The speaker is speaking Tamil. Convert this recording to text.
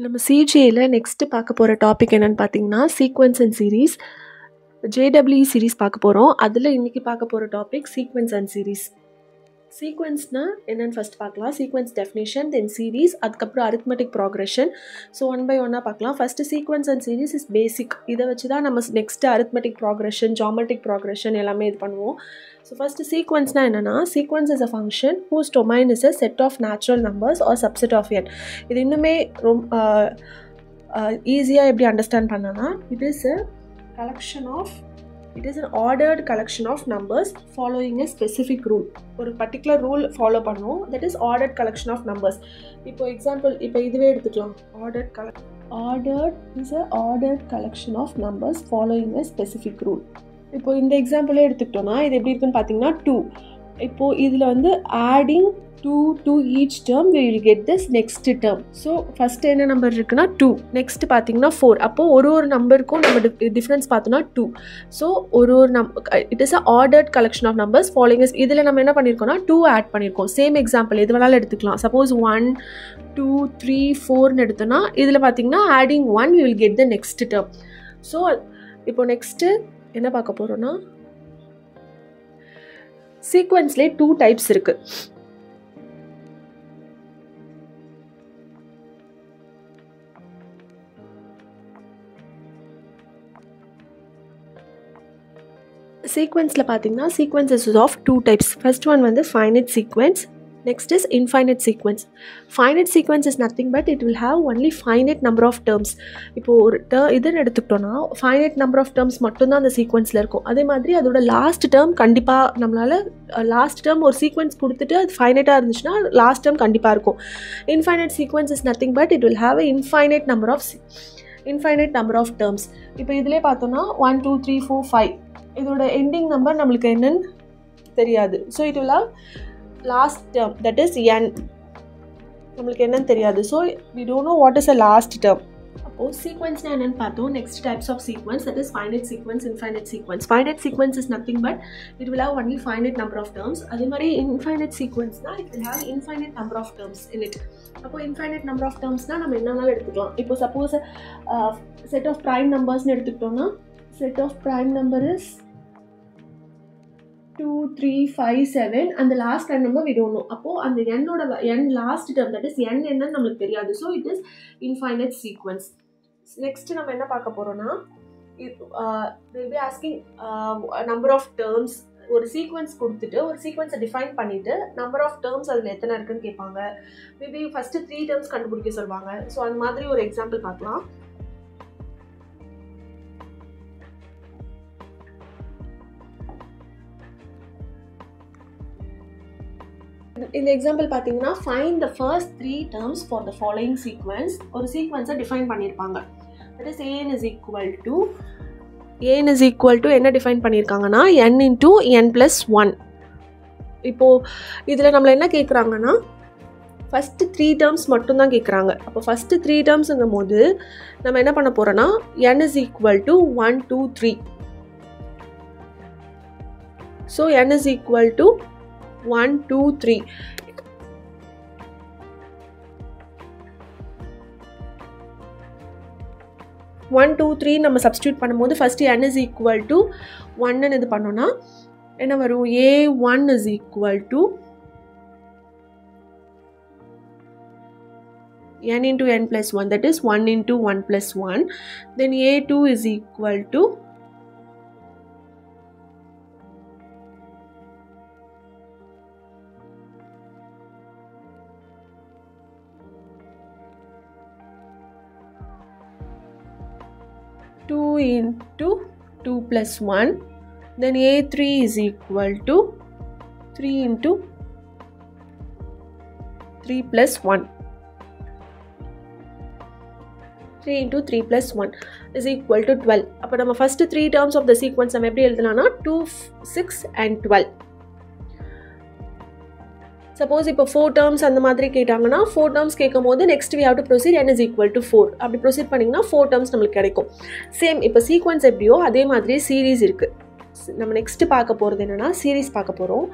நம்ம சிஜிஏல நெக்ஸ்ட்டு பார்க்க போகிற டாபிக் என்னென்னு பார்த்தீங்கன்னா sequence and series. J W series பார்க்க போகிறோம். அதில் இன்றைக்கி பார்க்க போகிற டாபிக் சீக்வென்ஸ் அண்ட் சீரீஸ். சீக்வென்ஸ்னால் என்னென்னு ஃபஸ்ட் பார்க்கலாம். சீக்வென்ஸ் டெஃபினேஷன், தென் சீரீஸ், அதுக்கப்புறம் arithmetic progression. So one by ஒன்னாக பார்க்கலாம். First sequence and series is basic. இதை வச்சு தான் நம்ம next arithmetic progression, geometric progression எல்லாமே இது பண்ணுவோம். ஸோ ஃபஸ்ட்டு சீக்வென்ஸ்னால் என்னென்னா, sequence is a function whose domain is a set of natural numbers or subset of n. இது இன்னுமே ரொம்ப ஈஸியாக எப்படி அண்டர்ஸ்டாண்ட் பண்ணனா, it is an ordered collection of numbers following a specific rule. ஒரு particular rule follow பண்ணுவோம், that is ordered collection of numbers. இப்போ எக்ஸாம்பிள், இப்போ இதுவே எடுத்துக்கலாம். ordered is a ordered collection of numbers following a specific rule. இப்போ இந்த எக்ஸாம்பிளே எடுத்துக்கிட்டோம்னா இது எப்படி இருக்குன்னு பார்த்தீங்கன்னா 2. இப்போது இதில் வந்து adding 2 to each term we will get this next term. So first என்ன நம்பர் இருக்குன்னா 2, நெக்ஸ்ட்டு பார்த்தீங்கன்னா 4. அப்போது ஒரு நம்பருக்கும் நம்ம டிஃப்ரென்ஸ் பார்த்தோன்னா 2. ஸோ ஒரு it is a ordered collection of numbers following is. இதில் நம்ம என்ன பண்ணியிருக்கோம்னா 2 ஆட் பண்ணியிருக்கோம். சேம் எக்ஸாம்பிள் எது வேணாலும் எடுத்துக்கலாம். சப்போஸ் 1 2 3 4ன்னு எடுத்தோன்னா இதில் பார்த்தீங்கன்னா adding 1 we will get the next term. So இப்போ நெக்ஸ்ட்டு என்ன பார்க்க போகிறோன்னா, சீக்வென்ஸ்லேயே 2 டைப்ஸ் இருக்குது. சீக்வென்ஸில் பார்த்தீங்கன்னா sequences of 2 types. First one வந்து finite sequence, next is infinite sequence. Finite sequence is nothing but it will have only finite number of terms. இப்போது ஒரு இதுன்னு எடுத்துக்கிட்டோன்னா ஃபைனைட் நம்பர் ஆஃப் டேர்ம்ஸ் மட்டும்தான் அந்த சீக்வென்ஸில் இருக்கும். அதே மாதிரி அதோட லாஸ்ட் டேர்ம் கண்டிப்பாக நம்மளால் லாஸ்ட் டேர்ம் ஒரு சீக்வென்ஸ் கொடுத்துட்டு அது ஃபைனைட்டாக இருந்துச்சுன்னா லாஸ்ட் டேர்ம் கண்டிப்பாக இருக்கும். Infinite sequence is nothing but it will have a infinite number of terms. இப்போ இதிலே பார்த்தோன்னா 1 2 3 4 5 இதோட எண்டிங் நம்பர் நம்மளுக்கு என்னன்னு தெரியாது. So it will have last term, that is n. நம்மளுக்கு என்னன்னு தெரியாது. So we don't know what is a last term. அப்போது சீக்வென்ஸ்னால் என்னென்னு பார்த்தோம். Next types of sequence, that is finite sequence, infinite sequence. Finite sequence is nothing but it will have only finite number of terms. அதே மாதிரி இன்ஃபைனைட் சீக்வென்ஸ்னால் it will have infinite number of terms in it. அப்போது இன்ஃபைனைட் நம்பர் ஆஃப் டேர்ம்ஸ்னால் நம்ம என்னன்னாலும் எடுத்துக்கலாம். இப்போ சப்போஸ் செட் ஆஃப் ப்ரைம் நம்பர்ஸ்னு எடுத்துக்கிட்டோன்னா set of prime number is 2 3 5 7 and the last prime number we don't know. அப்போ அந்த n ஓட n last term, that is n என்னன்னு நமக்கு தெரியாது. so it is infinite sequence. next நம்ம என்ன பார்க்க போறோம்னா, they will be asking number of terms. ஒரு சீக்வென்ஸ் கொடுத்துட்டு ஒரு சீக்வென்ஸை டிஃபைன் பண்ணிட்டு நம்பர் ஆஃப் டேர்ம்ஸ் அதில் எத்தனை இருக்குன்னு கேட்பாங்க. மேபி ஃபஸ்ட்டு 3 டேர்ம்ஸ் கண்டுபிடிக்க சொல்லுவாங்க. ஸோ அந்த மாதிரி ஒரு எக்ஸாம்பிள் பார்க்கலாம். இந்த எக்ஸாம்பிள் பார்த்தீங்கன்னா find the first 3 terms for the following sequence. ஒரு சீக்வென்ஸை டிஃபைன் பண்ணியிருப்பாங்க. That is an is equal to என்ன டிஃபைன் பண்ணியிருக்காங்கன்னா n into n plus 1. இப்போது இதில் நம்மளை என்ன கேட்குறாங்கன்னா ஃபஸ்ட்டு 3 terms மட்டும்தான் கேட்குறாங்க. அப்போ ஃபஸ்ட்டு 3 termsங்கும் போது நம்ம என்ன பண்ண போகிறோன்னா n is equal to 1 2 3. So n is equal to 1 2 3. One two three நம்ம சப்ஸ்டியூட் பண்ணும்போது first n is equal to 1ன்னு இது பண்ணோன்னா என்ன வரும், a1 is equal to n into n plus 1, that is 1 into 1 plus 1. then a2 is equal to two into 2 plus 1. then a3 is equal to 3 into 3 plus 1. 3 into 3 plus 1 is equal to 12. அப்போ நம்ம first 3 terms of the sequence நம்ம எப்படி எழுதலாம்னா 2 6 and 12. சப்போஸ் இப்போ 4 terms அந்த மாதிரி கேட்டாங்கன்னா 4 terms கேட்கும் போது next we have to proceed n is equal to 4. அப்படி ப்ரொசீட் பண்ணிங்கன்னா 4 terms நம்மளுக்கு கிடைக்கும். சேம் இப்போ சீக்வென்ஸ் எப்படியோ அதே மாதிரி சீரீஸ் இருக்குது. நம்ம நெக்ஸ்ட்டு பார்க்க போகிறது என்னென்னா சீரீஸ் பார்க்க போகிறோம்.